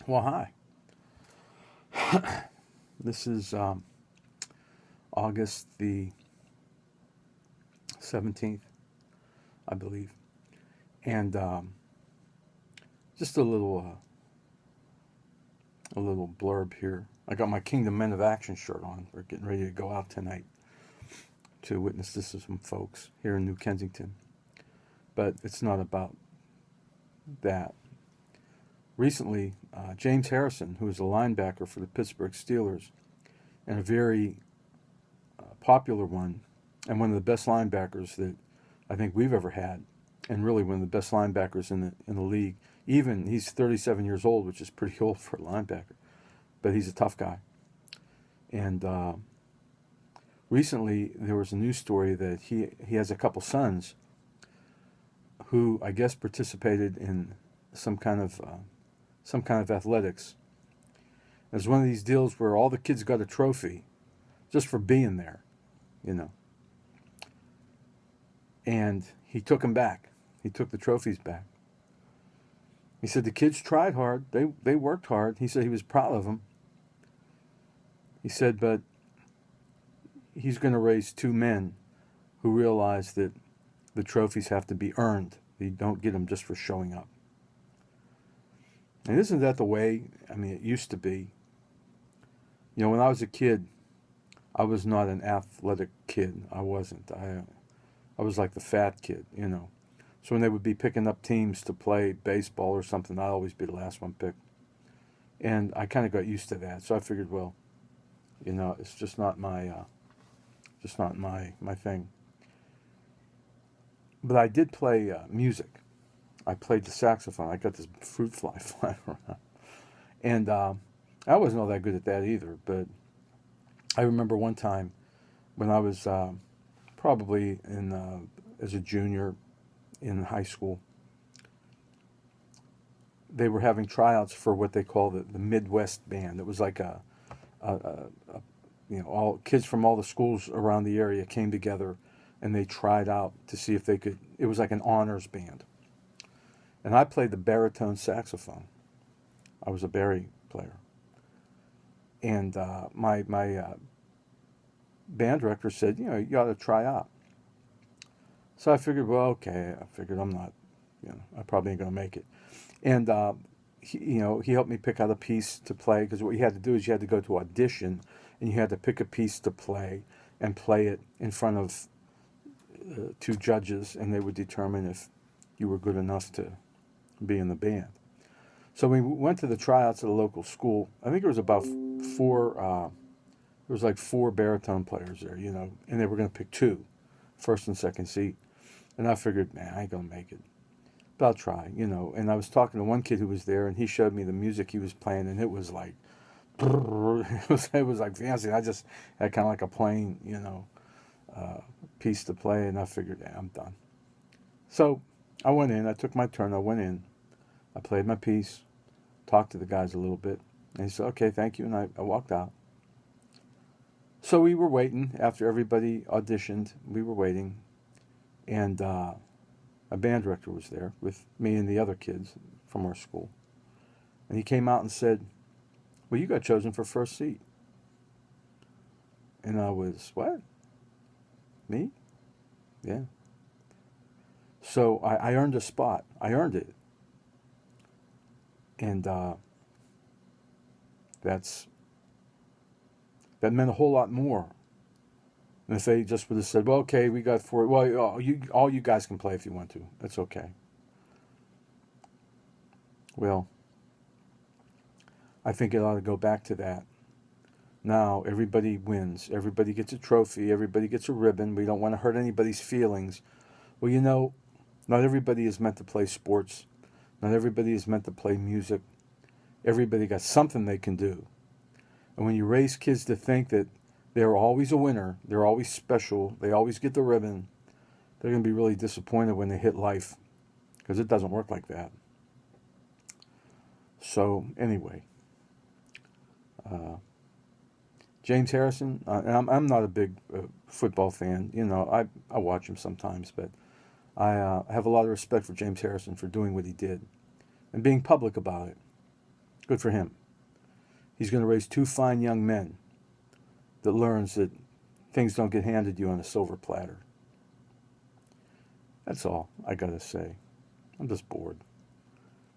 Well, hi. This is August the 17th, I believe. And just a little blurb here. I got my Kingdom Men of Action shirt on. We're getting ready to go out tonight to witness this to some folks here in New Kensington. But it's not about that. Recently, James Harrison, who is a linebacker for the Pittsburgh Steelers, and a very popular one, and one of the best linebackers that I think we've ever had, and really one of the best linebackers in the league. Even he's 37 years old, which is pretty old for a linebacker, but he's a tough guy. And recently, there was a news story that he has a couple sons who I guess participated in some kind of athletics. It was one of these deals where all the kids got a trophy just for being there, you know. And he took them back. He took the trophies back. He said the kids tried hard. They worked hard. He said he was proud of them. He said, but he's going to raise two men who realize that the trophies have to be earned. You don't get them just for showing up. And isn't that the way, it used to be? You know, when I was a kid, I was not an athletic kid. I wasn't. I was like the fat kid, you know. So when they would be picking up teams to play baseball or something, I'd always be the last one picked. And I kind of got used to that. So I figured, well, you know, it's just not my thing. But I did play music. I played the saxophone. I got this fruit fly flying around. And I wasn't all that good at that either. But I remember one time when I was probably as a junior in high school, they were having tryouts for what they call the Midwest band. It was like all kids from all the schools around the area came together and they tried out to see if they could. It was like an honors band. And I played the baritone saxophone. I was a bari player. And my band director said, you know, you ought to try out. So I figured, well, okay. I'm not, I probably ain't going to make it. And, he helped me pick out a piece to play, because what you had to do is you had to go to audition, and you had to pick a piece to play and play it in front of two judges, and they would determine if you were good enough to be in the band. So we went to the tryouts at a local school. I think it was about four baritone players there, you know, and they were going to pick two, first and second seat. And I figured, man, I ain't going to make it. But I'll try, you know. And I was talking to one kid who was there, and he showed me the music he was playing, and it was like, it was like fancy. I just had kind of like a plain, piece to play, and I figured, I'm done. So I went in. I took my turn. I went in. I played my piece, talked to the guys a little bit, and he said, okay, thank you, and I walked out. So we were waiting after everybody auditioned. We were waiting, and a band director was there with me and the other kids from our school. And he came out and said, well, you got chosen for first seat. And I was, what? Me? Yeah. So I earned a spot. I earned it. And that meant a whole lot more. And if they just would have said, well, okay, we got four. Well, all you guys can play if you want to. That's okay. Well, I think it ought to go back to that. Now, everybody wins. Everybody gets a trophy. Everybody gets a ribbon. We don't want to hurt anybody's feelings. Well, you know, not everybody is meant to play sports. Not everybody is meant to play music. Everybody got something they can do. And when you raise kids to think that they're always a winner, they're always special, they always get the ribbon, they're going to be really disappointed when they hit life, because it doesn't work like that. So, anyway, James Harrison, and I'm not a big football fan. You know, I watch him sometimes, but I have a lot of respect for James Harrison for doing what he did and being public about it. Good for him. He's going to raise 2 fine young men that learns that things don't get handed to you on a silver platter. That's all I got to say. I'm just bored.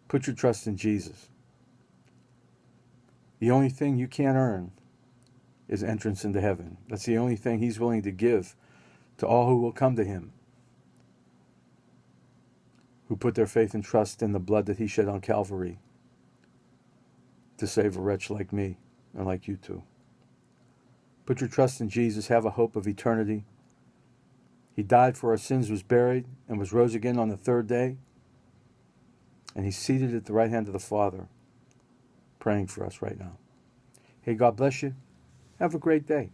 Put your trust in Jesus. The only thing you can't earn is entrance into heaven. That's the only thing he's willing to give to all who will come to him, who put their faith and trust in the blood that he shed on Calvary to save a wretch like me and like you too. Put your trust in Jesus. Have a hope of eternity. He died for our sins, was buried, and was rose again on the 3rd day. And he's seated at the right hand of the Father, praying for us right now. Hey, God bless you. Have a great day.